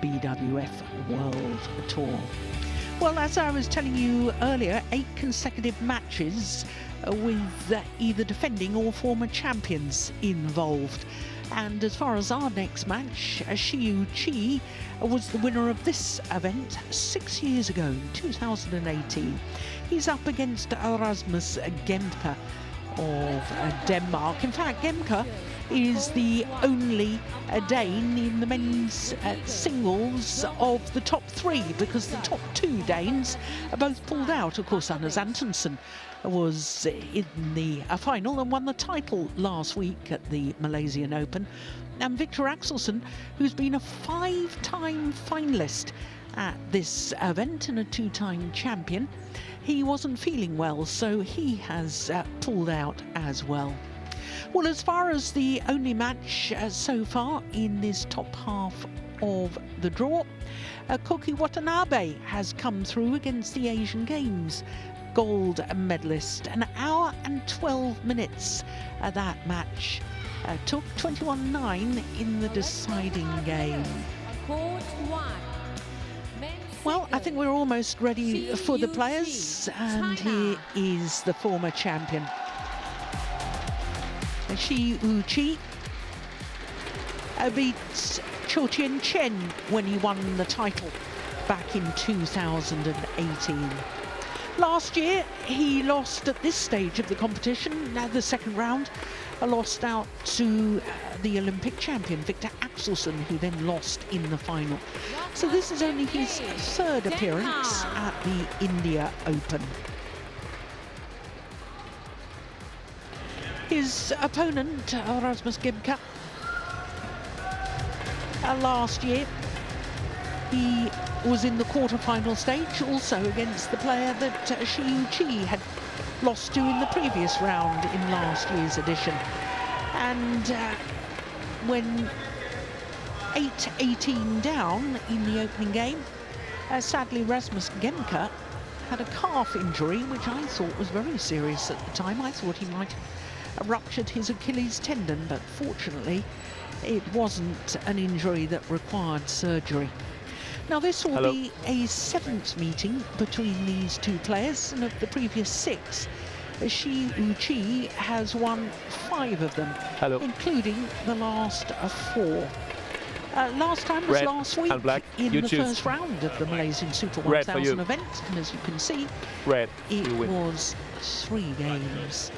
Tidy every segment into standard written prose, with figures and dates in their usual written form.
BWF World Tour. Well, as I was telling you earlier, 8 consecutive matches with either defending or former champions involved. And as far as our next match, Shi Yu Qi was the winner of this event 6 years ago, in 2018. He's up against Rasmus Gemke of Denmark. In fact, Gemke is the only Dane in the men's singles of the top 3, because the top 2 Danes are both pulled out. Of course, Anders Antonsen was in the final and won the title last week at the Malaysian Open. And Victor Axelsen, who's been a 5-time finalist at this event and a 2-time champion, he wasn't feeling well, so he has pulled out as well. Well, as far as the only match so far in this top half of the draw, Koki Watanabe has come through against the Asian Games gold medalist. An hour and 12 minutes that match took, 21-9 in the deciding game. Well, I think we're almost ready for the players, and here is the former champion. Shi Yu Qi beat CHN when he won the title back in 2018. Last year, he lost at this stage of the competition, the second round, lost out to the Olympic champion, Victor Axelsen, who then lost in the final. So this is only his 3rd appearance at the India Open. His opponent, Rasmus Gemke, last year, he was in the quarter-final stage, also against the player that Shi Yu Qi had lost to in the previous round in last year's edition. And when 8-18 down in the opening game, sadly Rasmus Gemke had a calf injury, which I thought was very serious at the time. I thought he might have ruptured his Achilles tendon, but fortunately it wasn't an injury that required surgery. Now this will be a 7th meeting between these two players, and of the previous 6, Shi Yu Qi has won 5 of them, including the last 4. Last time was last week in the first round of the Malaysian Super 1000 event, and as you can see, it was 3 games.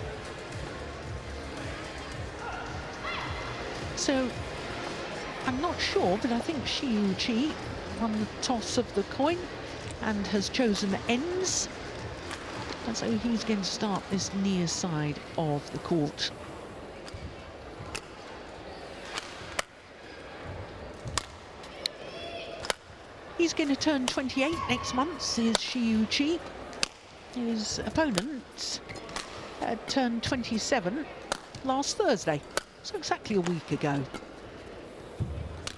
So I'm not sure, but I think Shi Yu Qi won the toss of the coin and has chosen ends, and so he's going to start this near side of the court. He's going to turn 28 next month, is Shi Yu Qi. His opponent turned 27 last Thursday, so exactly a week ago.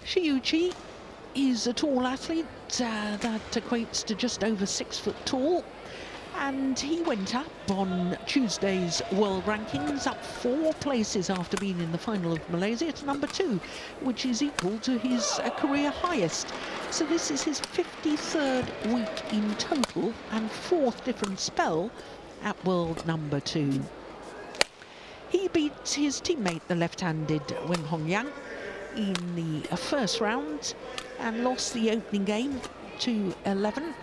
Shi Yu Qi is a tall athlete that equates to just over 6 foot tall, and he went up on Tuesday's world rankings, up 4 places after being in the final of Malaysia to number 2, which is equal to his career highest. So this is his 53rd week in total and 4th different spell at world number 2. He beat his teammate, the left-handed Wen Hongyang, in the first round and lost the opening game to 11.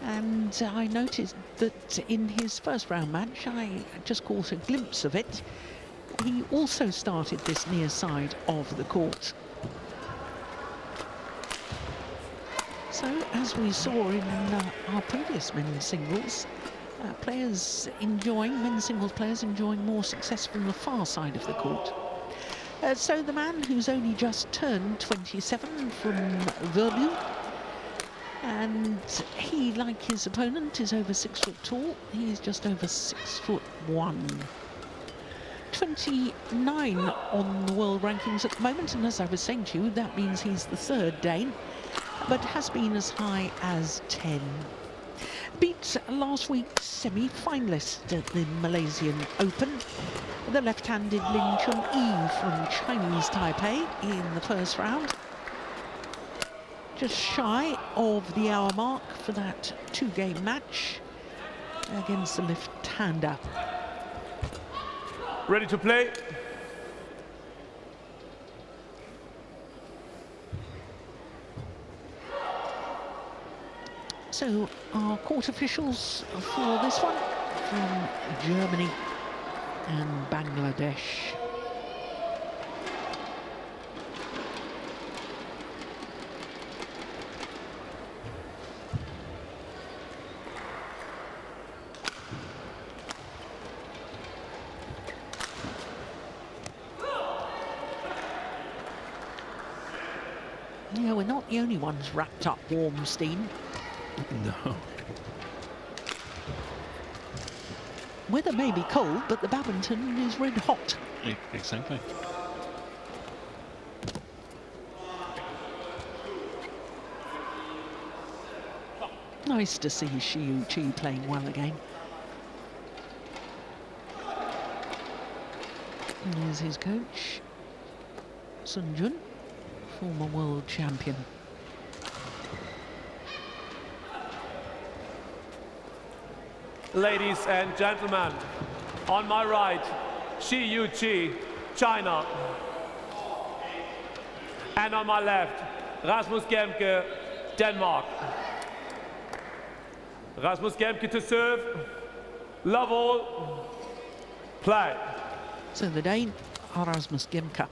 And I noticed that in his first round match, I just caught a glimpse of it, he also started this near side of the court. So as we saw in our previous men's singles, men's singles players enjoying more success from the far side of the court. So the man who's only just turned 27 from Verbu, and he, like his opponent, is over 6 foot tall. He's just over 6'1". 29 on the world rankings at the moment, and as I was saying to you, that means he's the 3rd Dane, but has been as high as 10. Beat last week's semi-finalist at the Malaysian Open, the left-handed Lin Chun-yi from Chinese Taipei in the first round. just shy of the hour mark for that two-game match against the left-hander. Ready to play? So our court officials for this one from Germany and Bangladesh. Yeah, we're not the only ones wrapped up warm, Steen. No. Weather may be cold, but the badminton is red hot. Exactly. Nice to see Shi Yu Qi playing well again. And here's his coach, Sun, former world champion. Ladies and gentlemen, on my right, Shi Yu Qi, China. And on my left, Rasmus Gemke, Denmark. Rasmus Gemke to serve, love all, play. So the Dane, Rasmus Gemke,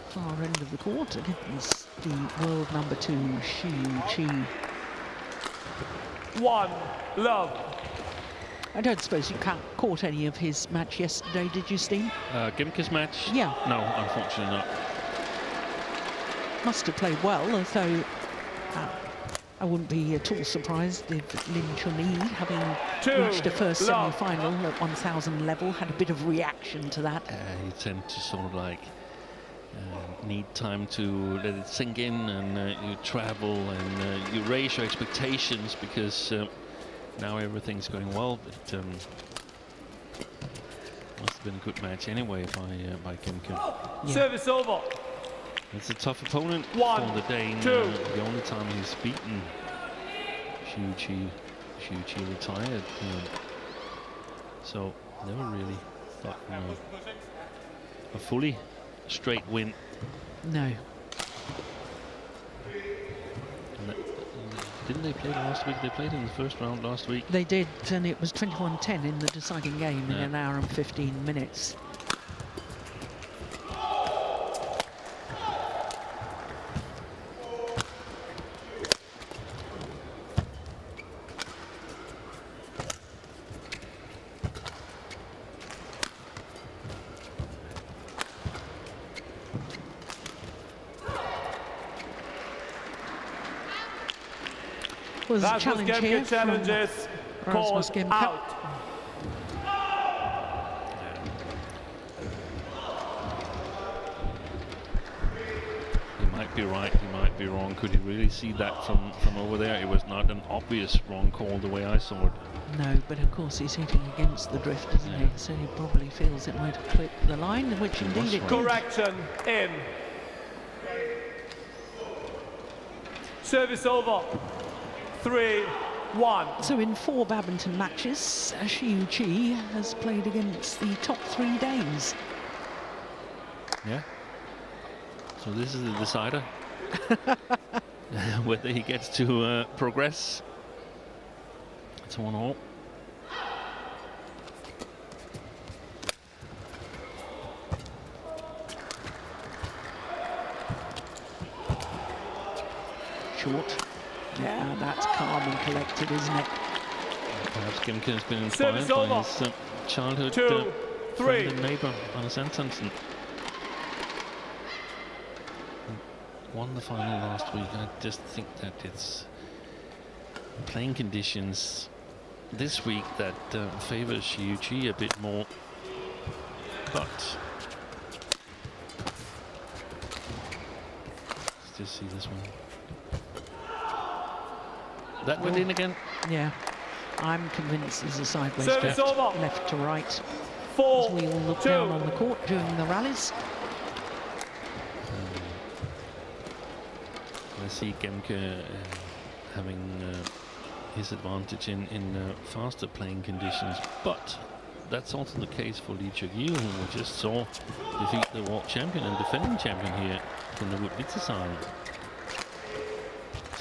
far end of the court against the world number 2, Shi Yu Qi. 1, love. I don't suppose you caught any of his match yesterday, did you, Steen? Gemke's match? Yeah. No, unfortunately not. Must have played well, although I wouldn't be at all surprised if Lin Chun-yi, having reached the first semi-final at 1,000 level, had a bit of reaction to that. You tend to sort of like need time to let it sink in, and you travel and you raise your expectations because now everything's going well, but must have been a good match anyway by Gemke. Yeah. Service over. It's a tough opponent for the Dane. The only time he's beaten Shi Yu Qi retired. So never really thought a fully straight win. No. Didn't they play last week? They played in the first round last week. They did, and it was 21-10 in the deciding game in an hour and 15 minutes. Was a challenge here from Rasmus Gemke. Out. He might be right, he might be wrong. Could you really see that from over there? It was not an obvious wrong call the way I saw it. No, but of course he's hitting against the drift, isn't he? So he probably feels it might have clipped the line, which indeed it did. Correction in. Service over. 3-1. So in 4 badminton matches, Shi Yu Qi has played against the top 3 Danes. Yeah. So this is the decider. Whether he gets to progress. It's 1-1. Short. Yeah, that's calm and collected, isn't it? Perhaps Gemke has been inspired by his childhood friend and neighbour, Anders Antonsen. Won the final last week. I just think that it's playing conditions this week that favours Shi Yu Qi a bit more. But let's just see this one. That went in again. Yeah, I'm convinced there's a sideways drift, left to right. 4-2. As we all look down on the court during the rallies. I see Gemke having his advantage in faster playing conditions, but that's also the case for Lee Yu, who we just saw defeat the world champion and defending champion here from the Wittgenstein.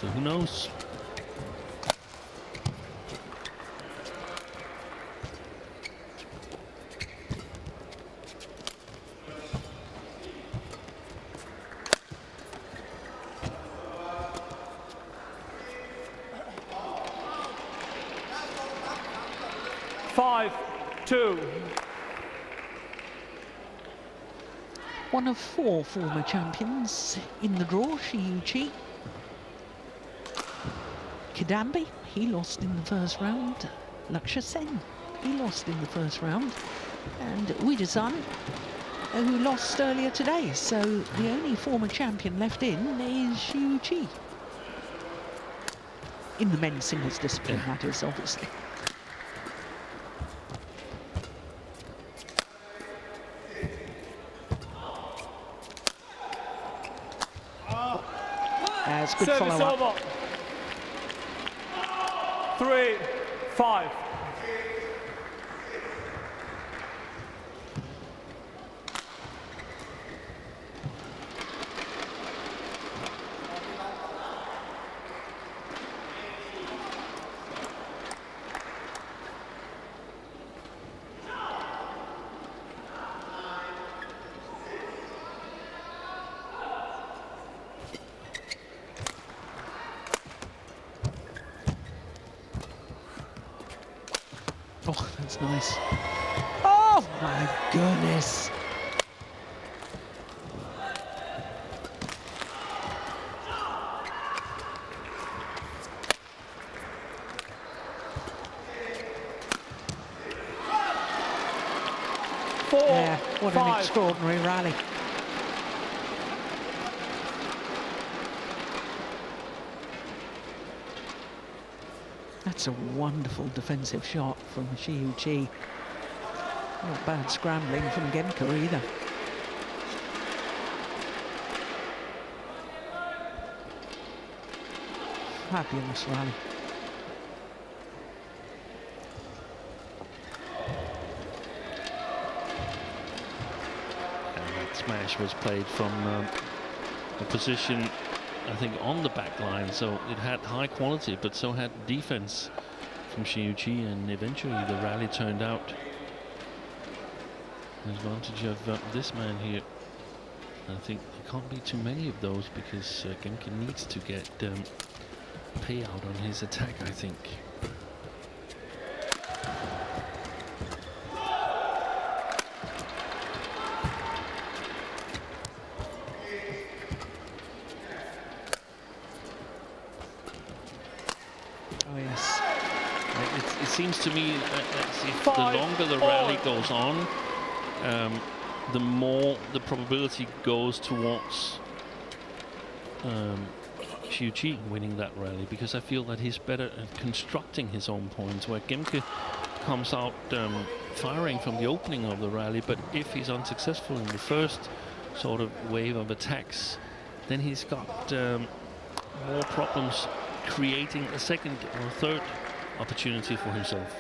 So who knows? One of 4 former champions in the draw, Shi Yu Qi. Kidambi, he lost in the first round. Lakshya Sen, he lost in the first round. And Wittgenstein, who lost earlier today. So the only former champion left in is Shi Yu Qi. In the men's singles discipline, that is, obviously. That's good follow-up. 3-5. Oh, that's nice. Oh, my goodness. Yeah, what an extraordinary rally. That's a wonderful defensive shot from Shi Yu Qi. Not bad scrambling from Gemke either. Fabulous rally. And that smash was played from a position, I think, on the back line, so it had high quality, but so had defense from Shi Yu Qi, and eventually the rally turned out an advantage of this man here. I think there can't be too many of those, because Gemke needs to get payout on his attack, I think. Oh yes. It seems to me as if the longer the rally goes on, the more the probability goes towards Shi Yu Qi winning that rally, because I feel that he's better at constructing his own points, where Gemke comes out firing from the opening of the rally, but if he's unsuccessful in the first sort of wave of attacks, then he's got more problems creating a second or third opportunity for himself.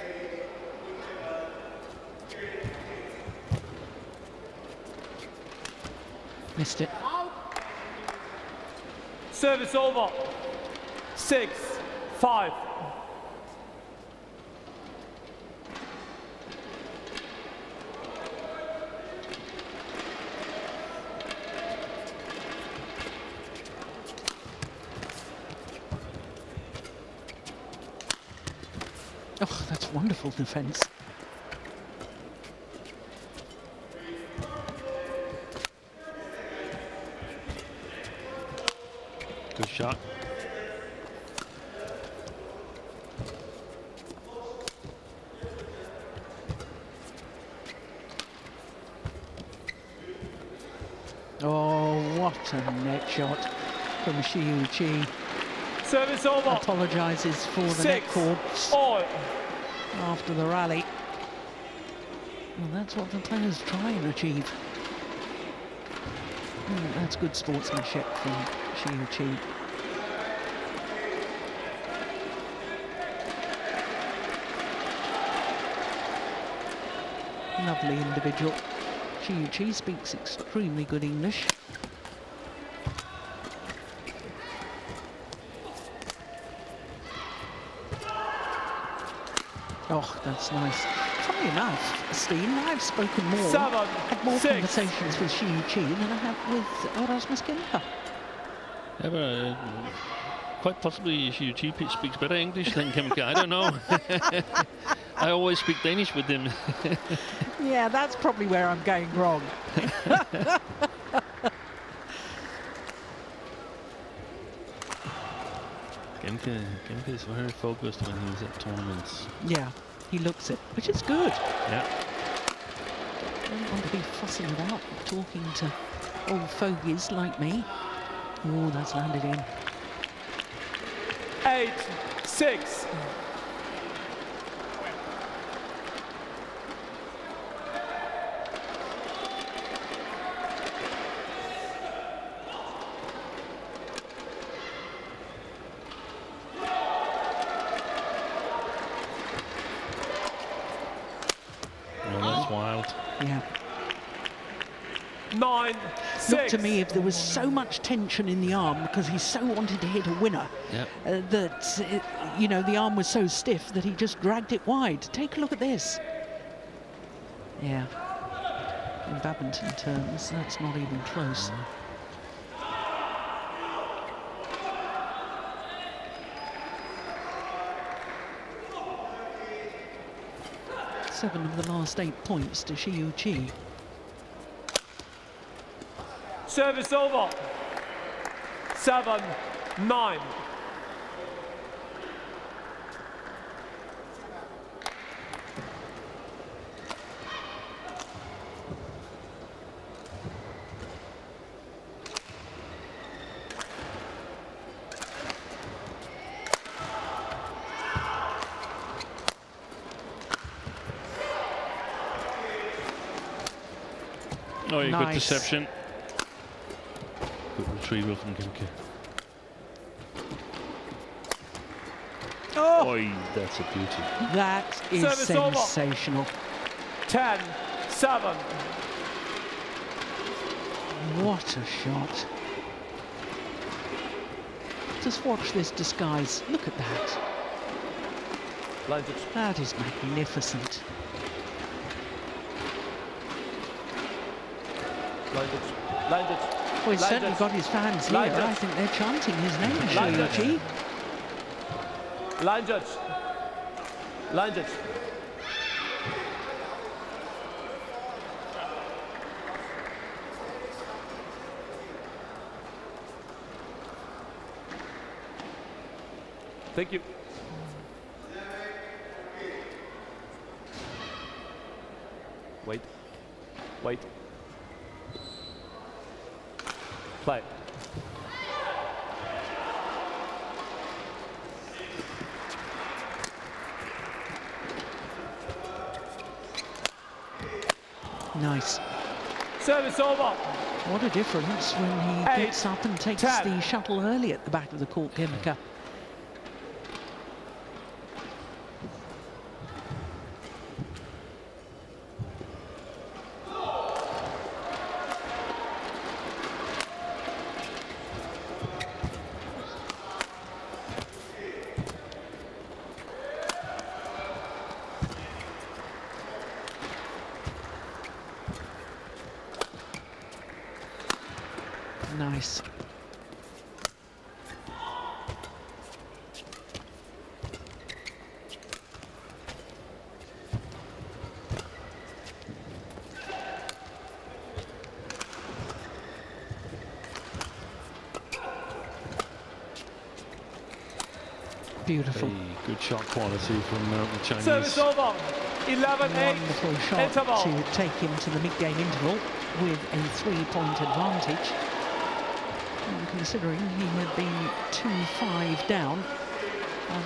Missed it. Service over. 6-5. Oh, that's wonderful defense. Good shot. Oh, what a net shot from Shi Yu Qi. Service over. Apologises for the net cords after the rally. Well, that's what the players try and achieve. That's good sportsmanship from Shi Yu Qi. Lovely individual. Shi Yu Qi speaks extremely good English. Oh, that's nice. Funny enough, Steen, I've spoken more, had more conversations with Shi Yu Qi than I have with Rasmus Gemke. Yeah, but, quite possibly Shi Yu Qi speaks better English than Gemke. I don't know. I always speak Danish with him. Yeah, that's probably where I'm going wrong. Gemke is very focused when he's at tournaments. Yeah, he looks it, which is good. Yeah. Don't want to be fussing about talking to old fogies like me. Oh, that's landed in. 8-6. Wild. Yeah. 9-6. Looked to me if there was so much tension in the arm because he so wanted to hit a winner that you know, the arm was so stiff that he just dragged it wide. Take a look at this. Yeah. In badminton terms, that's not even close. 7 of the last 8 points to Shi Yu Qi. Service over. 7-9. Oh, yeah, nice. Good deception. Good retrieval from Gemke. Oh! Oi, that's a beauty. That is Service over. sensational. 10-7. What a shot. Just watch this disguise. Look at that. Blinded. That is magnificent. Blinded. Blinded. Well, he's certainly got his fans here. Blinded. I think they're chanting his name, Shi Yu Blinded. Qi. Blinded. Blinded. Thank you. Wait. Wait. Play. Nice. Service over. What a difference when he 8, gets up and takes 10. the shuttle early at the back of the court, Gemke. Nice. Beautiful. Hey, good shot quality from the Chinese. Service over. 11-8. Wonderful shot Interval. to take him to the mid-game interval with a 3-point advantage. And considering he had been 2-5 down,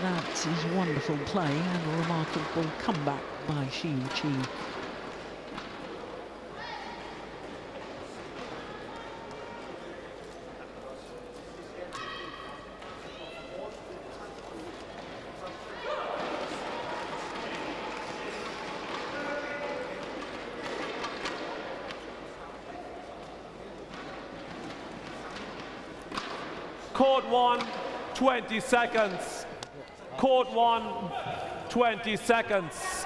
that is wonderful play and a remarkable comeback by Shi Yu Qi. Court 1, 20 seconds. Court 1, 20 seconds.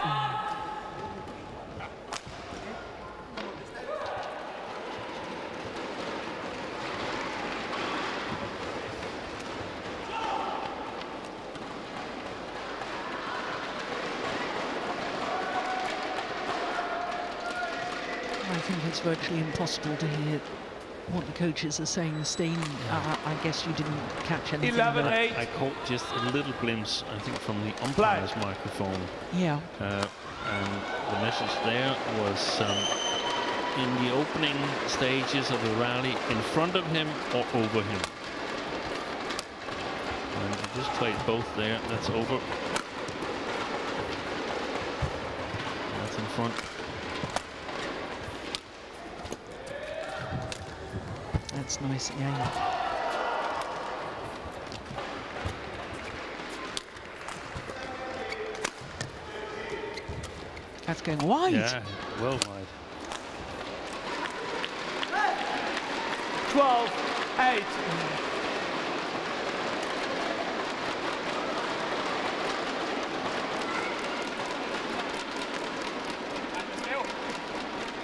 I think it's virtually impossible to hear what the coaches are saying. Steen, I guess you didn't catch anything. 11-8. I caught just a little glimpse, I think, from the umpire's microphone. Yeah. And the message there was in the opening stages of the rally, in front of him or over him. And he just played both there. That's over. That's in front. That's nice again. That's going wide. Yeah, well wide. 12-8.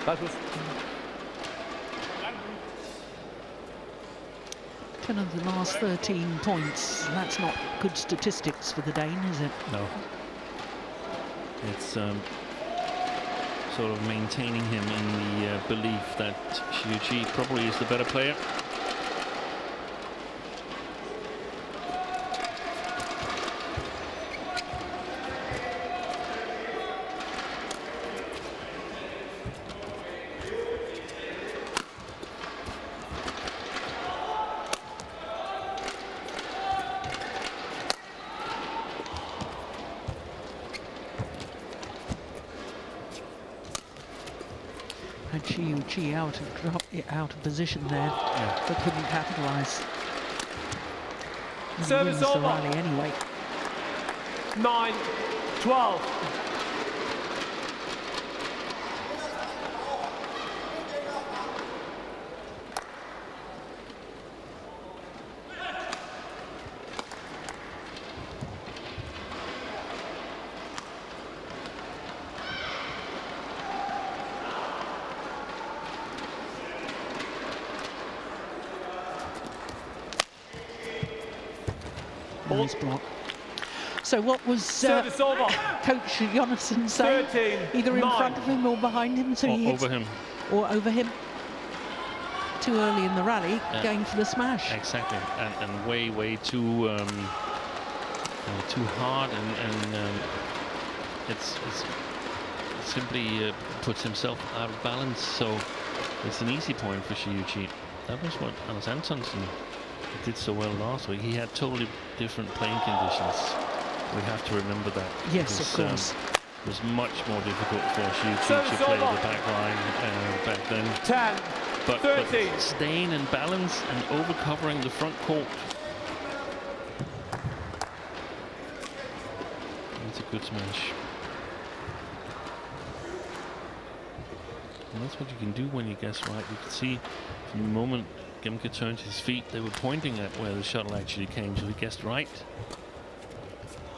Rasmus. 10 of the last 13 points. That's not good statistics for the Dane, is it? No. It's sort of maintaining him in the belief that Shi Yu Qi probably is the better player. Had Shi Yu Qi out of position there, but couldn't capitalise. Service the over. rally anyway. 9-12. Nice block. So what was Service over. Coach Jonasson saying? 13, Either in 9. front of him or behind him, so Or he hits, over him. or over him. Too early in the rally, going for the smash. Exactly, and way too too hard, and it's simply puts himself out of balance. So it's an easy point for Shi Yu Qi. That was what Anders Antonsen did so well last week. He had totally different playing conditions. We have to remember that. Yes, of course. It was much more difficult for Shi Yu Qi to play the back line back then. 10, But 13. staying in balance and overcovering the front court. That's a good smash. And that's what you can do when you guess right. You can see from the moment Gemke turned his feet, they were pointing at where the shuttle actually came, so he guessed right.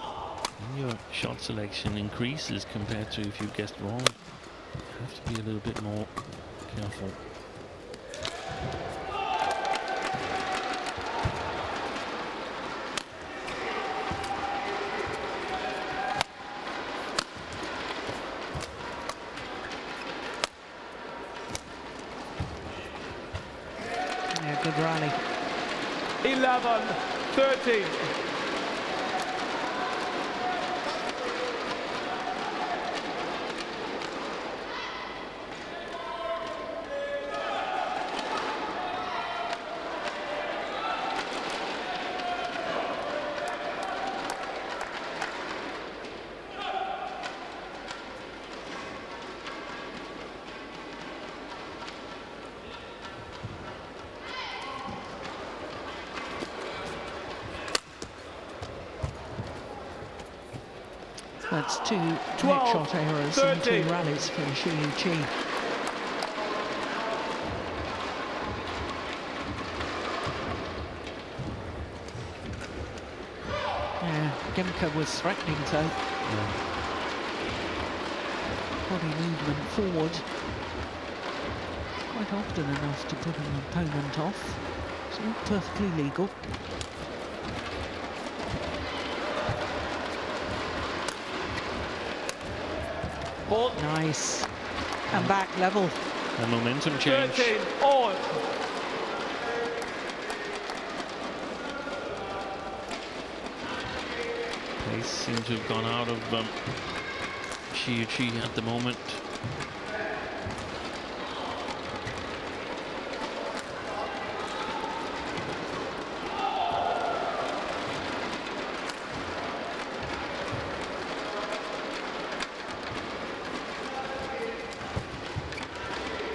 And your shot selection increases compared to if you guessed wrong. You have to be a little bit more careful. Yeah, good rally. 11-13. That's two net 12, shot errors in 13. 2 rallies for Shi Yu Qi. Yeah, Gemke was threatening to. Yeah. Body movement forward. Quite often enough to put an opponent off. It's all perfectly legal. Ball. Nice. And back level. A momentum change. 13 all. Pace seems to have gone out of Shi Yu Qi at the moment.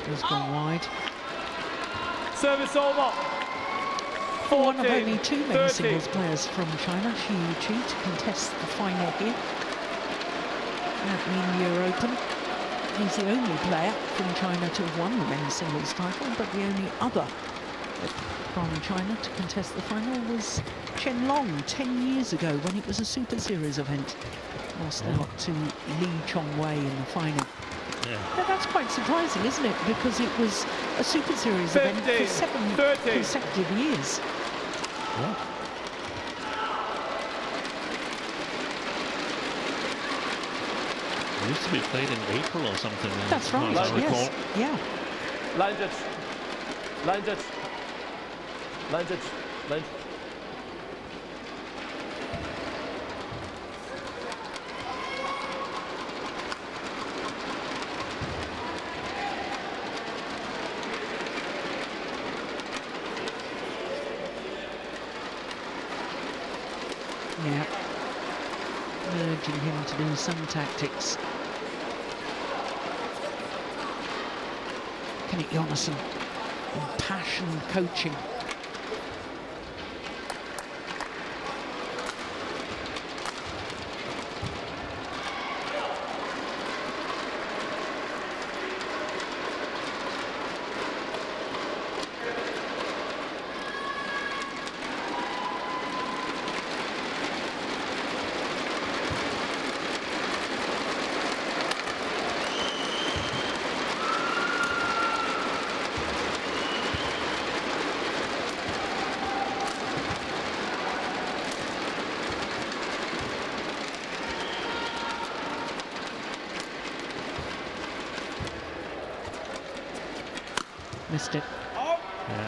Has gone wide. Service over. One of 14, only two men's 30. singles players from China, Shi Yu Qi, to contest the final here at the India Open. He's the only player from China to have won the men's singles title, but the only other from China to contest the final was Chen Long 10 years ago when it was a Super Series event. Lost out to Li Chongwei in the final. Yeah. Now, that's quite surprising, isn't it? Because it was a Super Series event for 7 consecutive years. Yeah. It used to be played in April or something. That's as far right, as I yes. recall. Yeah. Line judge. Line judge. Line judge. Line. Yeah. Urging him to do some tactics. Kenneth Jonassen, impassioned coaching. Missed it. Yeah.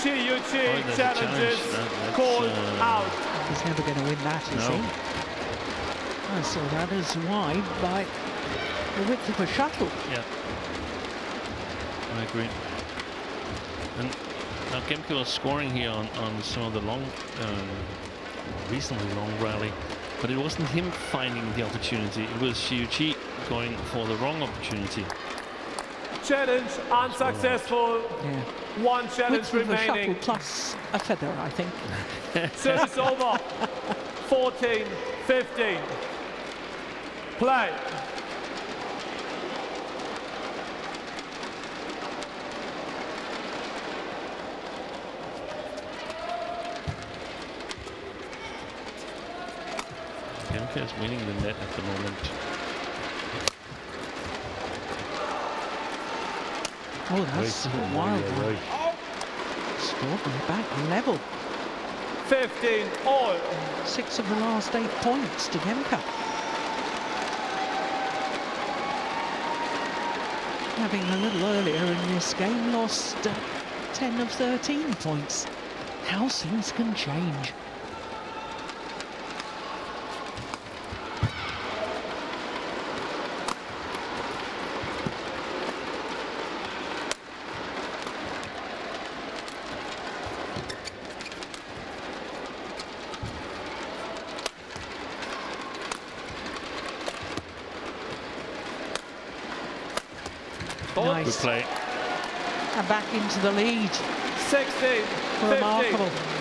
Shi Yu Qi there's a challenges challenge. called out. He's never going to win that, is No. he? I saw that as wide by the width of a shuttle. Yeah. I agree. And now Gemke was scoring here on some of the long, reasonably long rally, but it wasn't him finding the opportunity. It was Shi Yu Qi going for the wrong opportunity. Challenge unsuccessful. Yeah. One challenge Width of a shuttle remaining. plus a feather, I think. Service over. 14, 15. Play. Gemke is winning the net at the moment. Oh, that's a wild one. Extraordinary back level. 15 all. 6 of the last 8 points to Gemke. Having a little earlier in this game lost 10 of 13 points. How things can change. Nice. Good play. And back into the lead. 16, Remarkable. 15.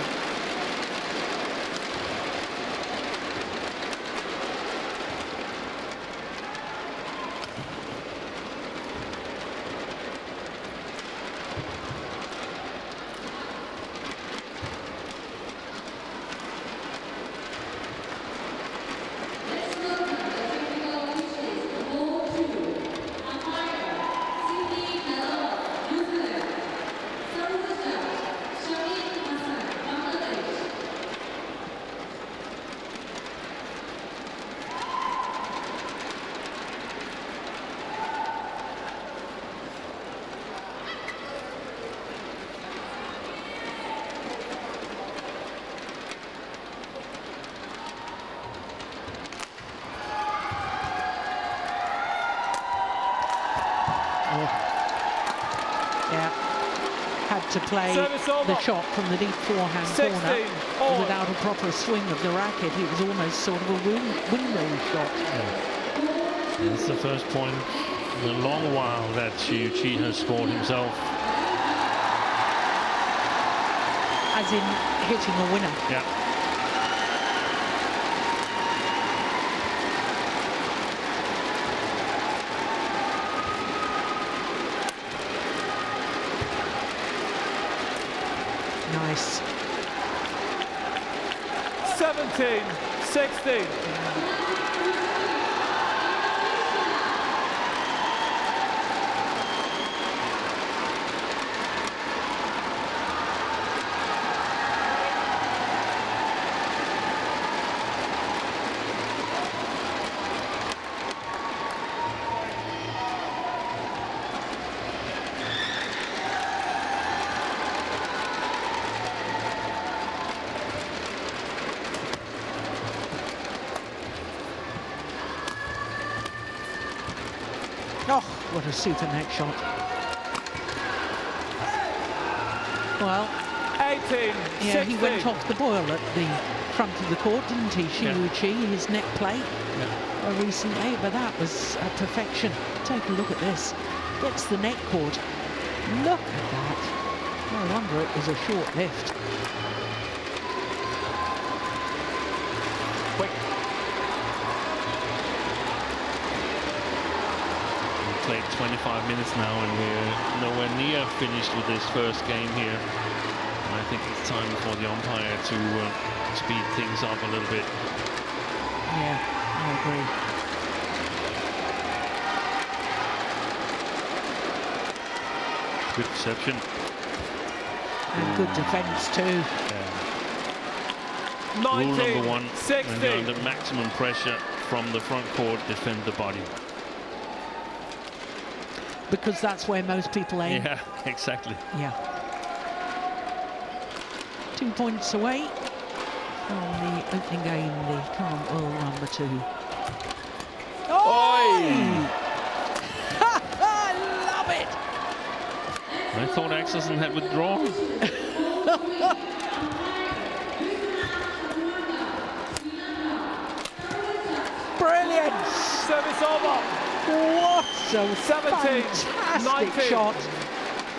to play Service over. the shot from the deep forehand 16 corner all. without a proper swing of the racket. It was almost sort of a windmill shot. It's the first point in a long while that Shi Yu Qi has scored himself. As in hitting a winner. Yeah. Nice. 17-16. Oh, what a super neck shot. Well, 18, yeah, he 16. went off the boil at the front of the court, didn't he, Shi Yu Qi, his neck plate recently, but that was perfection. Take a look at this. Gets the neck cord. Look at that. No wonder it was a short lift. Quick. Played 25 minutes now and we're nowhere near finished with this first game here. And I think it's time for the umpire to speed things up a little bit. Yeah, I agree. Good reception. And good defence too. Rule number 1, 16. when you're under maximum pressure from the front court, defend the body. Because that's where most people aim. Yeah, exactly. Yeah. 2 points away from the opening game, the current world number 2. Oh! I love it! I thought Axelsen had withdrawn. Brilliant! Service over. What a 17, fantastic 19. shot.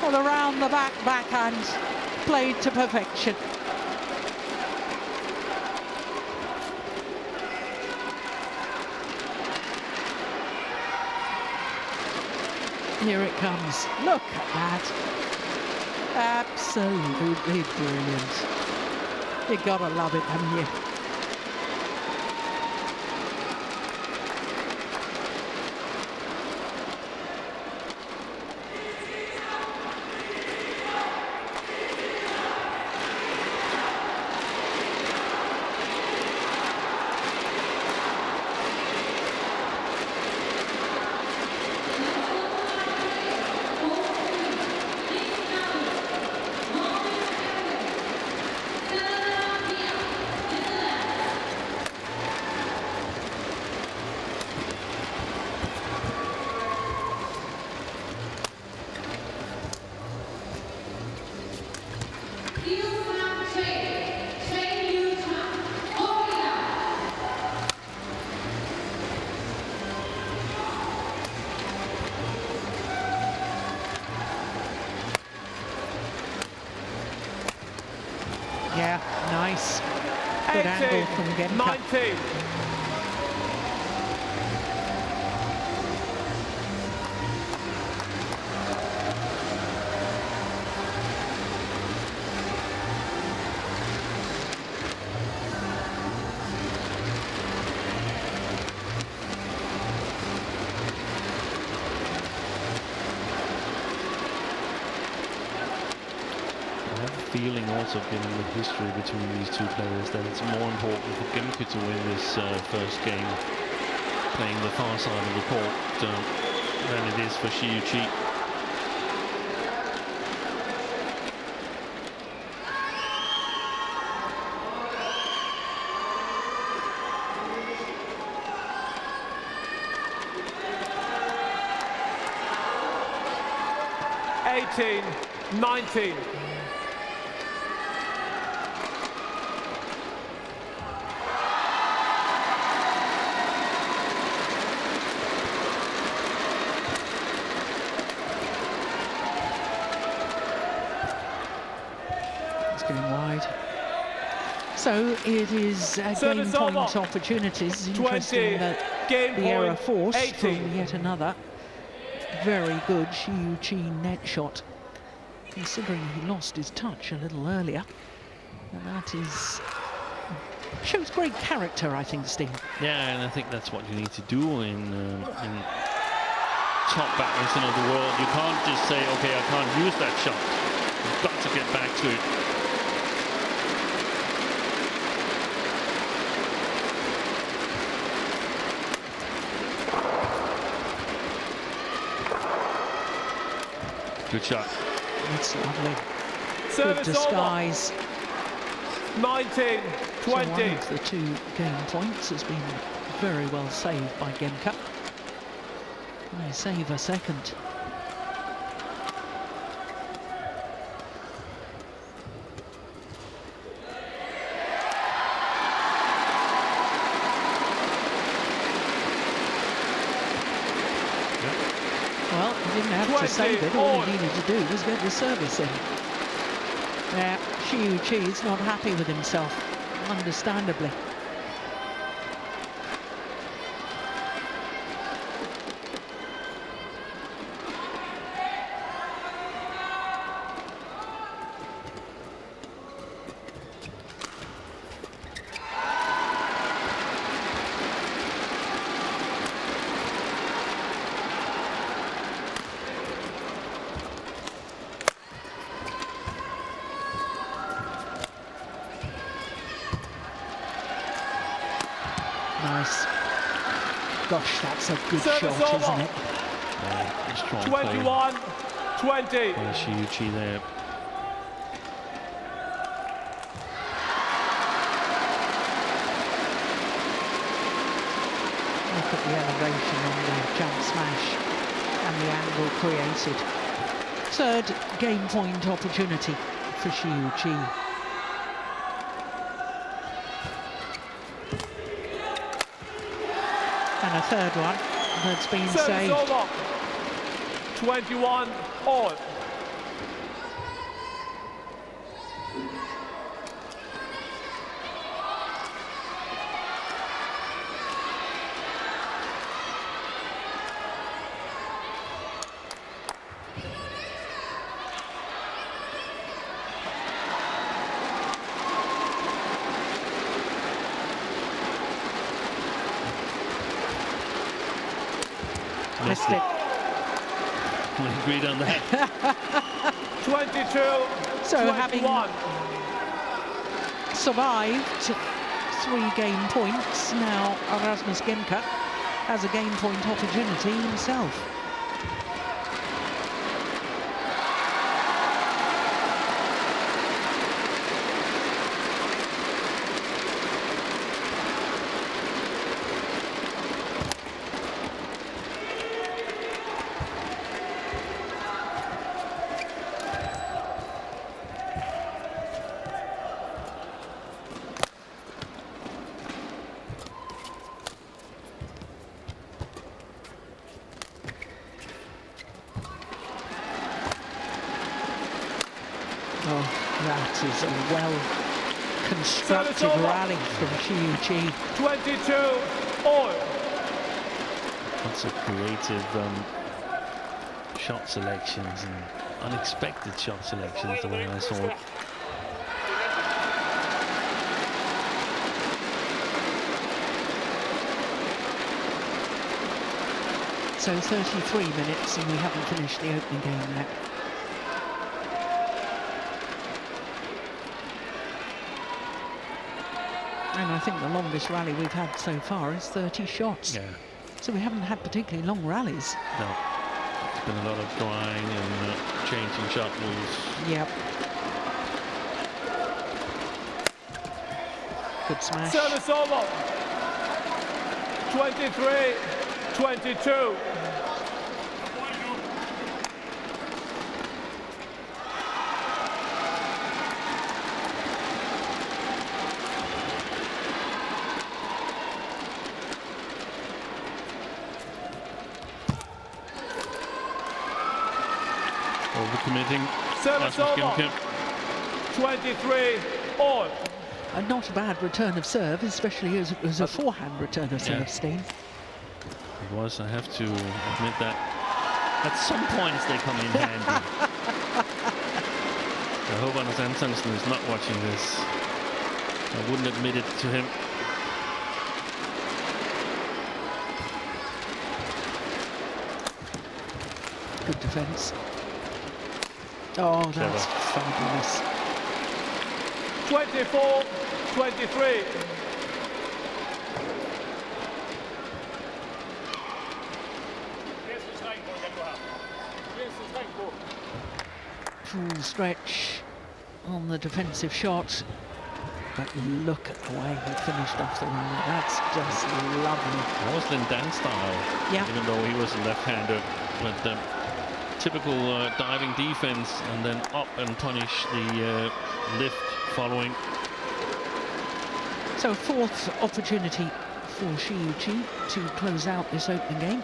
Well, around the backhand, played to perfection. Here it comes. Look at that. Absolutely brilliant. You gotta love it, haven't you? Yeah, nice. Good 18, angle from Gemke. 19. Feeling also, given the history between these two players, that it's more important for Gemke to win this first game playing the far side of the court than it is for Shi Yu Qi. 19. It's getting wide. So it is game point opportunities. Interesting that the error forced from yet another very good Shi Yu Qi net shot, considering he lost his touch a little earlier. And that shows great character, I think, Steve. Yeah, and I think that's what you need to do in top badminton of the world. You can't just say, okay, I can't use that shot. You've got to get back to it. Good shot. That's lovely. Service good disguise. 19, 20. So one of the 2 game points has been very well saved by Gemke. And they save a second. Well, he didn't have to save it. All he needed to do was get the service in. Yeah, Shi Yu Qi is not happy with himself, understandably. Nice. Gosh, that's a good shot, isn't it? Yeah, strong 21, 20. By Shi Yu Qi there. Look at the elevation on the jump smash and the angle created. Third game point opportunity for Shi Yu Qi. And a third one that's been saved. Over. 21 all. Missed it. We agreed on that. 22, So 21. having survived 3 game points, now Rasmus Gemke has a game point opportunity himself. Oh, that is a well-constructed rally from Shi Yu Qi. 22 all. Lots of creative shot selections and unexpected shot selections, the way I saw it. So 33 minutes and we haven't finished the opening game yet. And I think the longest rally we've had so far is 30 shots. Yeah. So we haven't had particularly long rallies. No. There's been a lot of drying and changing shot moves. Yep. Good smash. Service over. 23, 22. Overcommitting. Service Rasmus over. Gemke. 23 all. Not a bad return of serve, especially as a forehand return of serve, Steen. It was, I have to admit that. At some points they come in handy. I hope Anders Antonsen is not watching this. I wouldn't admit it to him. Good defence. Oh, that's fabulous. 24, 23. Full stretch on the defensive shot. But look at the way he finished off the run. That's just lovely. That was Lindan style, Yeah. even though he was a left-hander. But typical diving defense, and then up and punish the lift following. So a fourth opportunity for Shi Yu Qi to close out this opening game.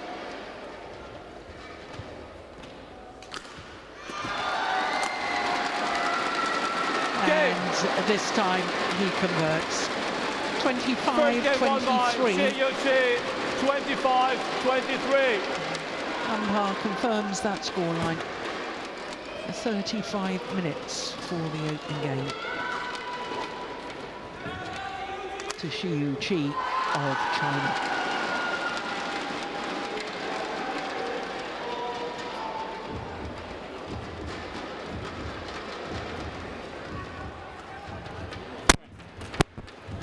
And this time he converts. 25-23. Shi Yu Qi, 25-23. Umpire confirms that scoreline. 35 minutes for the opening game. To Shi Yu Qi of China.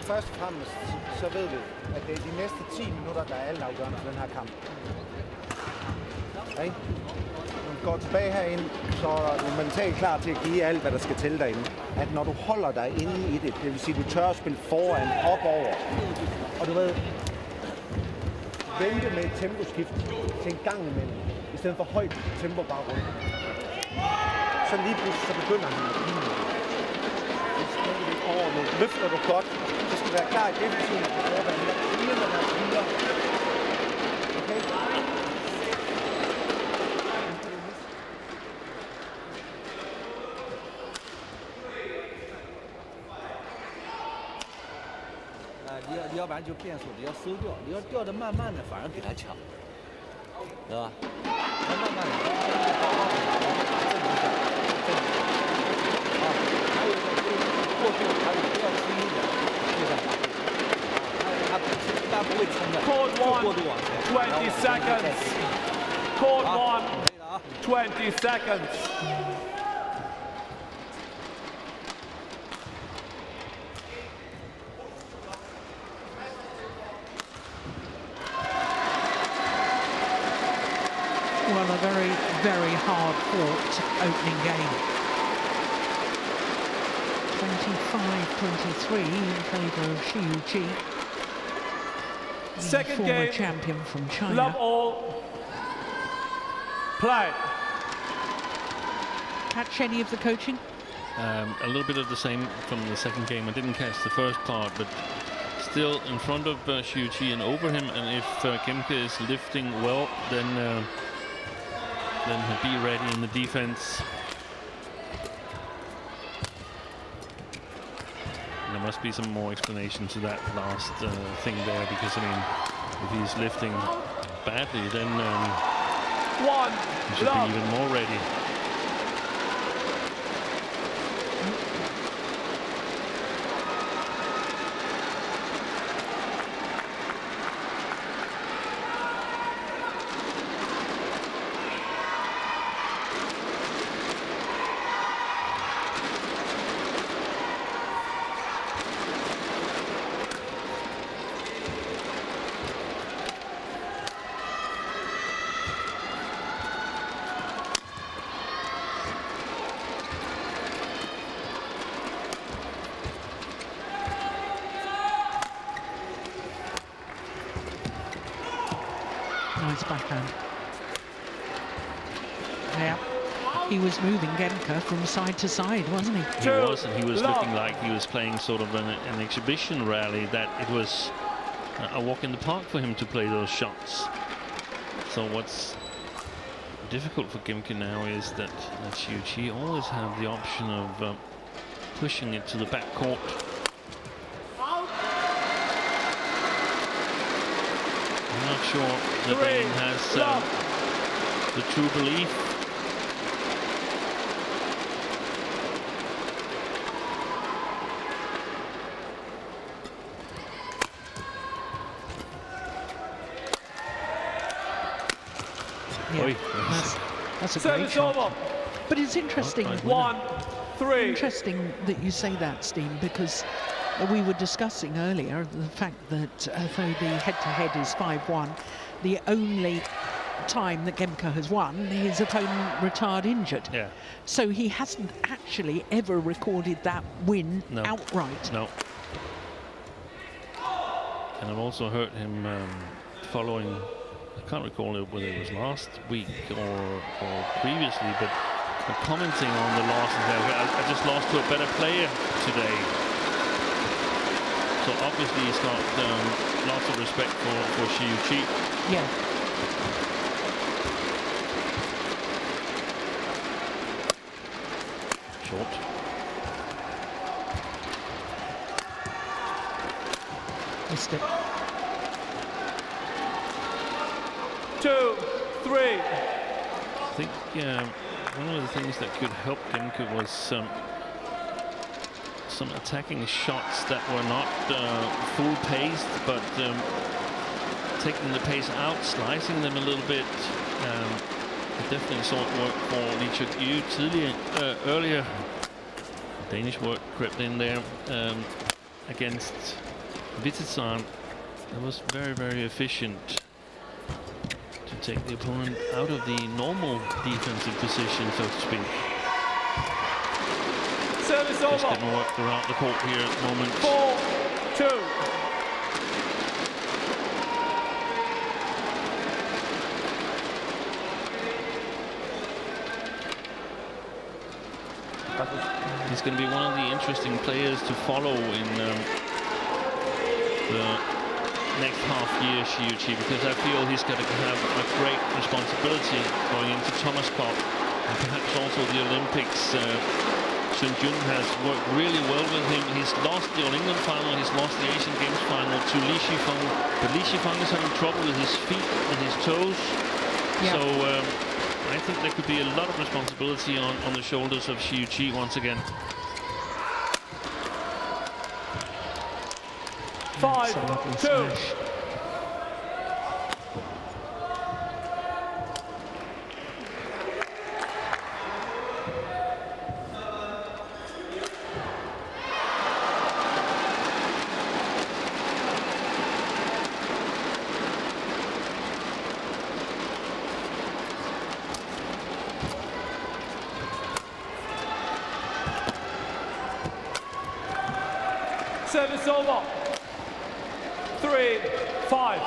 Først og fremmest, så ved vi, at det er de næste 10 minutter, der er altafgørende for den her kamp. Okay? Når du går tilbage herind, så er du mentalt klar til at give alt, hvad der skal til derinde. At når du holder dig inde i det, det vil sige, at du tør at spille foran, op over, og du ved, vente med et temposkift til en gang imellem, i stedet for højt tempo bare rundt. Så lige pludselig, så begynder han at give. Overordnet. Løfter du godt, så skal du være klar i defensiven på forbanen. Lige med dig videre. Okay?你要不然就变速，你要收掉，你要掉的慢慢的，反而比他强，对吧？要慢慢的，还有一个就是过度还有不要轻易的对上他一般不会冲的，就过度往前。 20 seconds. Court 1, 20 seconds. Well, a very, very hard-fought opening game. 25-23 in favour of Shi Yu Qi, the Second former game. champion from China. Love all. Play. Catch any of the coaching? A little bit of the same from the second game. I didn't catch the first part, but still in front of Shi Yu Qi and over him. And if Gemke is lifting well, then he'll be ready in the defense. There must be some more explanation to that last thing there, because I mean, if he's lifting badly, then he should be even more ready. Nice backhand. Yeah, he was moving Gemke from side to side, wasn't he? He was, and he was looking like he was playing sort of an exhibition rally, that it was a walk in the park for him to play those shots. So what's difficult for Gemke now is that Shi Yu Qi always have the option of pushing it to the back court. I'm not sure that Dane has the true belief. Yeah, that's a great shot. But it's interesting. 1-3. Interesting that you say that, Steen, because we were discussing earlier the fact that though the head-to-head is 5-1, the only time that Gemke has won, his opponent retired injured. Yeah. So he hasn't actually ever recorded that win outright. No. And I've also heard him following. I can't recall whether it was last week or previously, but commenting on the loss and saying, I just lost to a better player today. So obviously he's got lots of respect for Shi Yu Qi. Yeah. Short. Missed it. 2-3. I think one of the things that could help Gemke was some attacking shots that were not full paced, but taking the pace out, slicing them a little bit. I definitely saw it work for Li Yu earlier. Danish work crept in there against Vitezan. It was very, very efficient to take the opponent out of the normal defensive position, so to speak. Service Just over. didn't work throughout the court here at the moment. 4-2. He's going to be one of the interesting players to follow in the next half year, Shi Yu Qi, because I feel he's going to have a great responsibility going into Thomas Cup and perhaps also the Olympics. Sun Jun has worked really well with him. He's lost the All England final, he's lost the Asian Games final to Li Shifeng, but Li Shifeng is having trouble with his feet and his toes. Yeah. So I think there could be a lot of responsibility on the shoulders of Shi Yu Qi once again. 5-2. Service over. 3-5.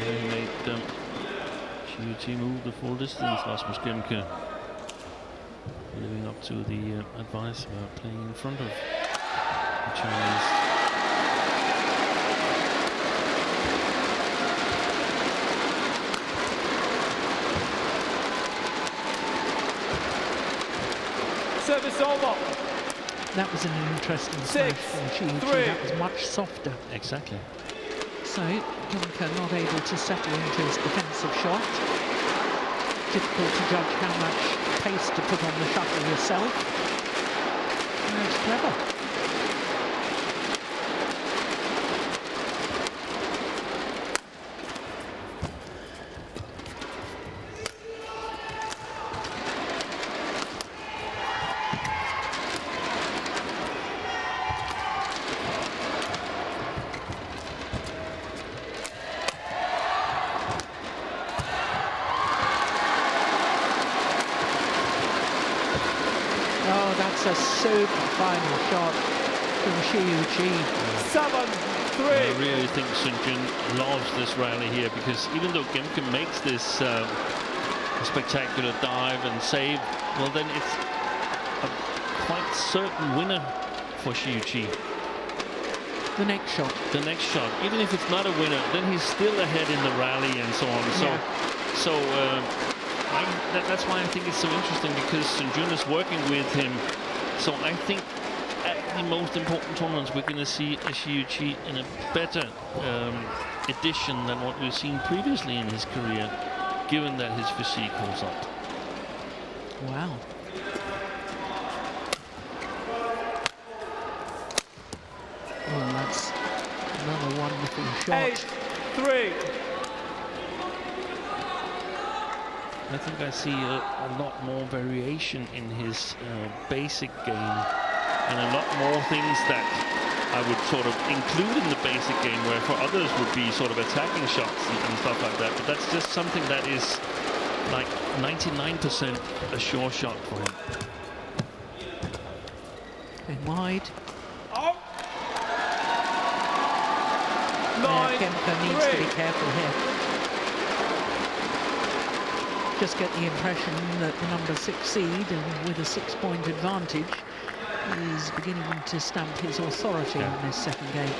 He made Shi Yu Qi move the full distance. Rasmus Gemke living up to the advice about playing in front of the Chinese. Service over. That was an interesting smash from Shi Yu Qi. That was much softer. Exactly. So Gemke not able to settle into his defensive shot. Difficult to judge how much pace to put on the shuttle yourself. And it's clever. That's a super final shot from Shi Yu Qi. 7-3. I really think Sun Jun loves this rally here, because even though Gemke makes this spectacular dive and save, well, then it's a quite certain winner for Shi Yu Qi. The next shot. The next shot, even if it's not a winner, then he's still ahead in the rally and so on. So, that's why I think it's so interesting, because St. John is working with him. So I think at the most important tournaments we're going to see a Shi Yu Qi in a better edition than what we've seen previously in his career, given that his physique holds up. Wow. Well, that's another wonderful shot. 8-3. I think I see a lot more variation in his basic game, and a lot more things that I would sort of include in the basic game, where for others would be sort of attacking shots and stuff like that. But that's just something that is like 99% a sure shot for him. And wide. Oh. 9-3. Gemke needs to be careful here. Just get the impression that the number 6 seed, and with a 6-point advantage, is beginning to stamp his authority in this second game.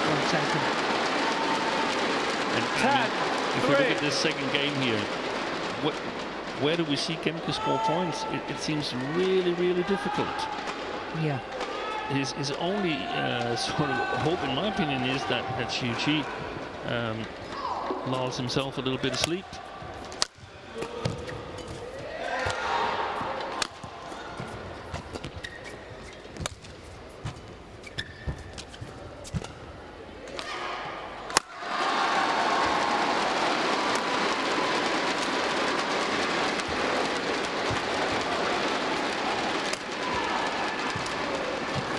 Well taken. And if we look at this second game here, where do we see Gemke score points? It seems really, really difficult. Yeah. His only sort of hope, in my opinion, is that Shi Yu Qi lulls himself a little bit asleep.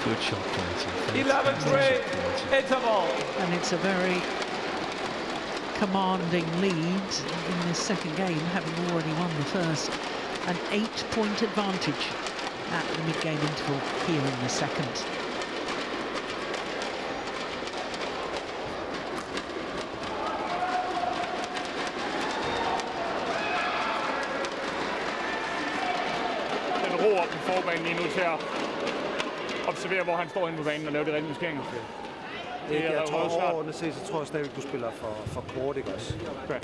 Good shot, 11-3 interval. And it's a very commanding lead in this second game, having already won the first. An 8-point advantage at the mid-game interval here in the second. Den ro op på forbanen lige nu til at observere, hvor han står inde på banen og lave de rigtige justeringer. Jeg tror overordnet set, så tror jeg stadigvæk, du spiller for kort, ikke også? Okay.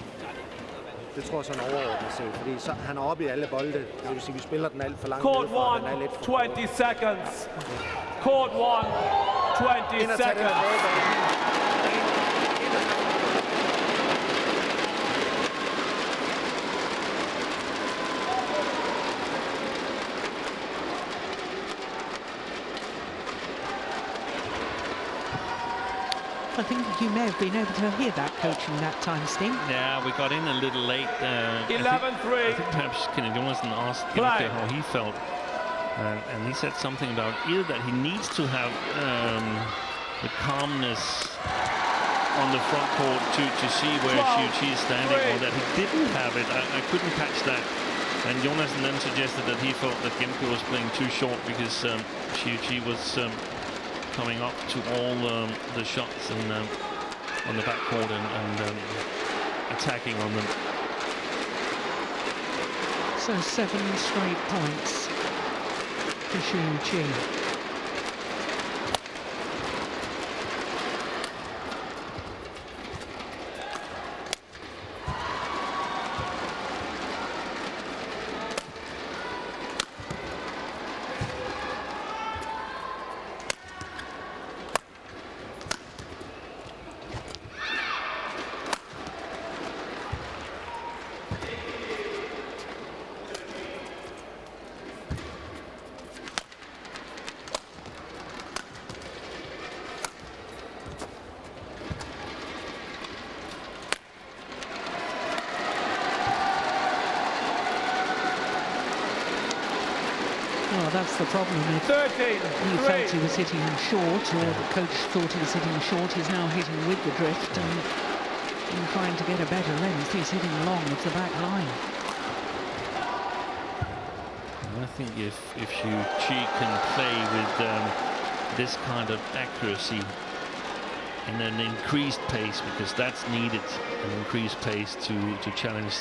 Det tror jeg sådan overordnet set, fordi så, han er oppe i alle bolde. Det vil sige, vi spiller den alt for langt. Court udefra, 1, den er lidt for 20 seconds. Court 1, 20 seconds. I think you may have been able to hear that coaching that time, Sting. Yeah, we got in a little late. 11-3. I think perhaps Kenneth Johnson asked Gemke how he felt, and he said something about either that he needs to have the calmness on the front court to see where Shi Yu Qi is standing, or that he didn't have it. I couldn't catch that. And Jonassen then suggested that he felt that Gemke was playing too short because Shi Yu Qi was coming up to all the shots and on the backcourt and attacking on them. So 7 straight points for Shi Yu Qi. Well, that's the problem. If 13, he felt he was hitting him short, or the coach thought he was hitting him short, he's now hitting with the drift and trying to get a better length. He's hitting long of the back line. I think if Shi Yu Qi can play with this kind of accuracy, in an increased pace, because that's needed, an increased pace to challenge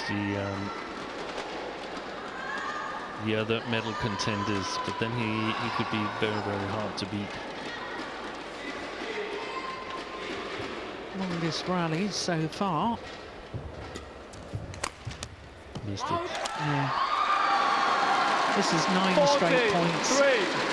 the other medal contenders. But then he could be very, very hard to beat. Longest rally so far. Missed it. Yeah. This is 9 straight points. 43.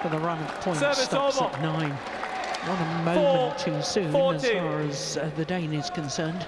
For the run of points Service stops over. at 9. Not a moment too soon 40. as far as the Dane is concerned.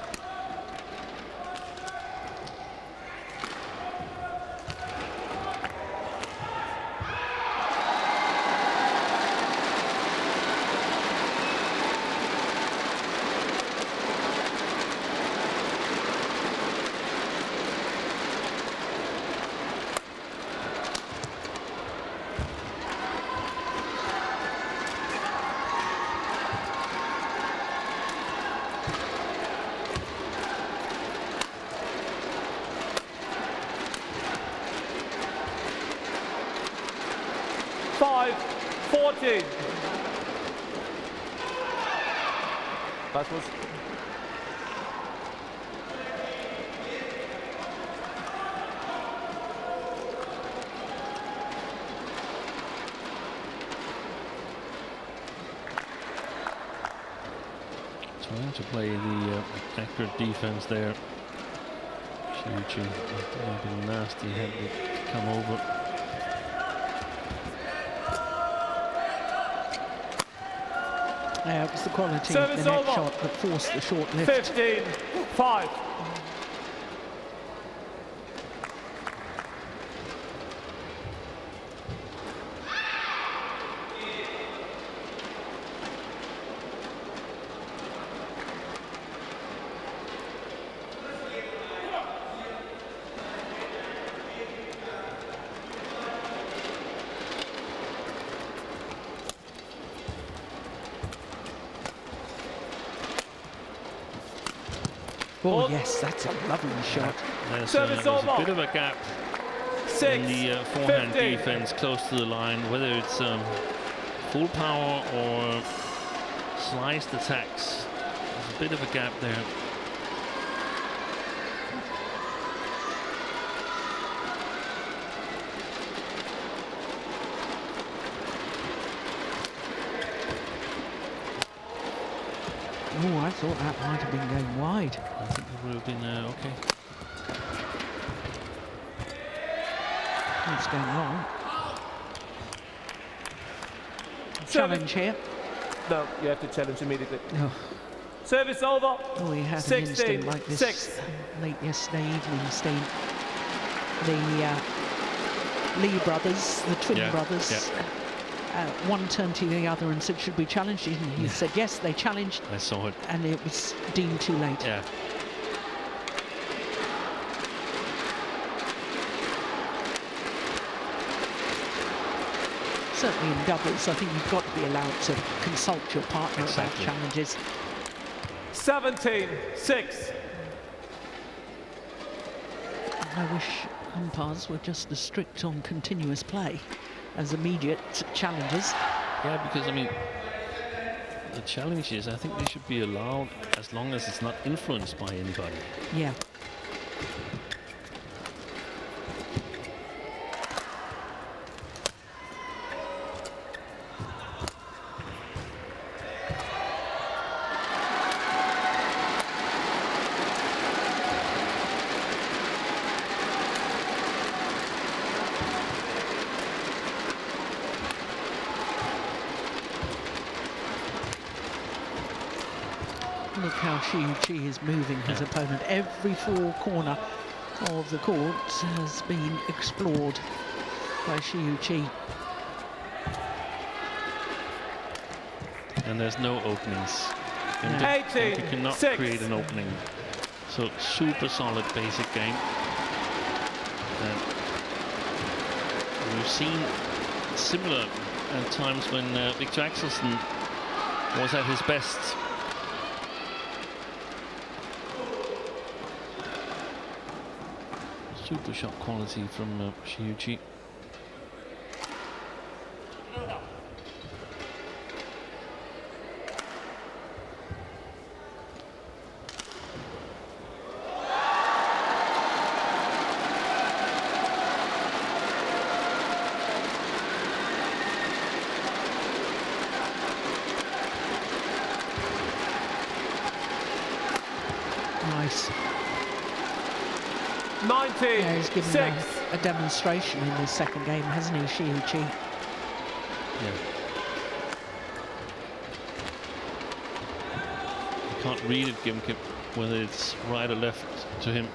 Rasmus. Trying to play the accurate defense there. Shi Yu Qi, been nasty, had to come over. Yeah, it was the quality Service of the net over. shot that forced the short lift. 15-5. Oh yes, that's a lovely shot. There's Service a over. bit of a gap 6, in the forehand 50. defense close to the line, whether it's full power or sliced attacks. There's a bit of a gap there. Oh, I thought that might have been going wide. I think it would have been okay. It's going long. Challenge here. No, you have to challenge immediately. Oh, Service over. we had an 16, instant like this 6. late yesterday evening, Steve. The Lee brothers, the twin brothers, one turned to the other and said, should we challenge? And he said, yes, they challenged. I saw it. And it was deemed too late. Yeah. Certainly in doubles, I think you've got to be allowed to consult your partner Exactly. about challenges. 17-6. I wish umpires were just as strict on continuous play as immediate challenges. Yeah, because I mean, the challenge is, I think they should be allowed as long as it's not influenced by anybody. Yeah. Look how Shi Yu Qi is moving his opponent. Every four corner of the court has been explored by Shi Yu Qi. And there's no openings. Gemke cannot create an opening. So super solid basic game. We've seen similar at times when Victor Axelsen was at his best. Super shot quality from Shi Yu Qi. Nice. 90. Yeah, he's given a demonstration in his second game, hasn't he, Shi Yu Qi? Yeah. You can't read it, Gemke, whether it's right or left to him.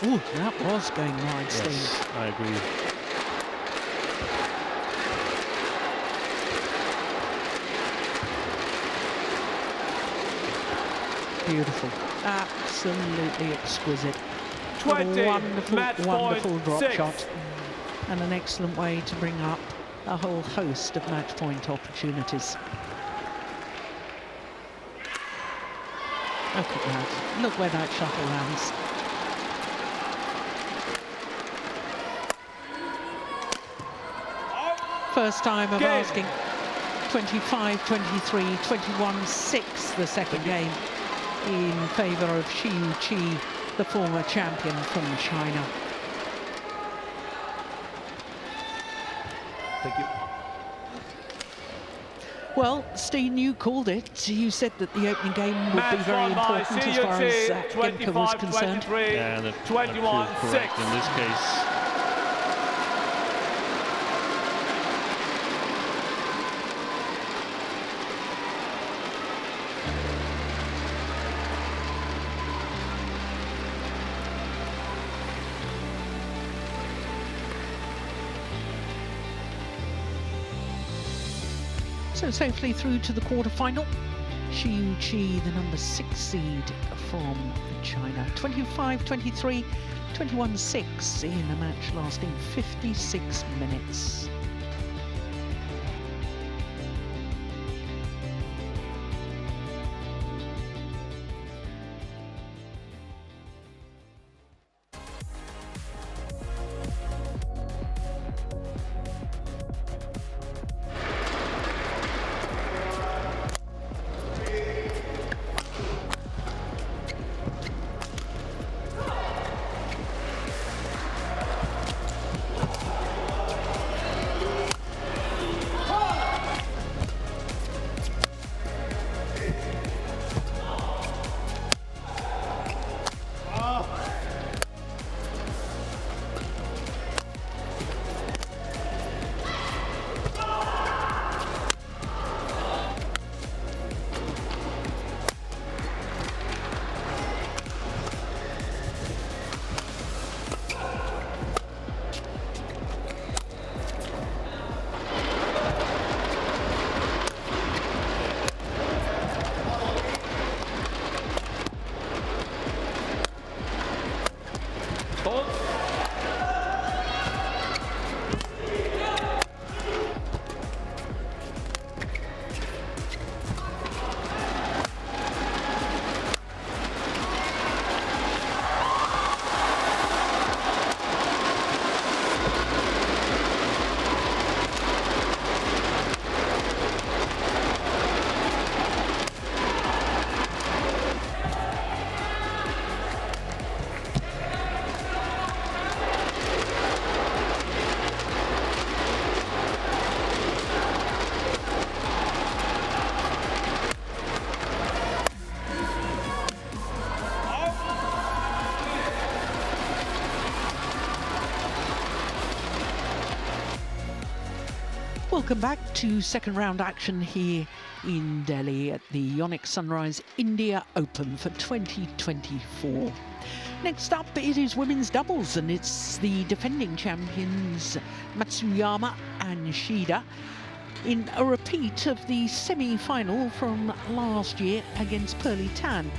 Ooh, that was going wide, Steve. Yes, I agree. Beautiful. Absolutely exquisite. 20. A wonderful, wonderful drop 6. shot. And an excellent way to bring up a whole host of match point opportunities. Look at that. Look where that shuttle lands. First time of asking 25-23, 21-6 the second game in favour of Shi Yu Qi, the former champion from China. Thank you. Well, Steen, you called it. You said that the opening game would be very important as far as Gemke was concerned. Yeah, that proved correct in this case. So safely through to the quarter-final. Shi Yu Qi, the number 6 seed from China. 25-23, 21-6 in a match lasting 56 minutes. Welcome back to second round action here in Delhi at the YONEX Sunrise India Open for 2024. Next up, it is women's doubles, and it's the defending champions Matsuyama and Shida in a repeat of the semi-final from last year against Pearly Tan.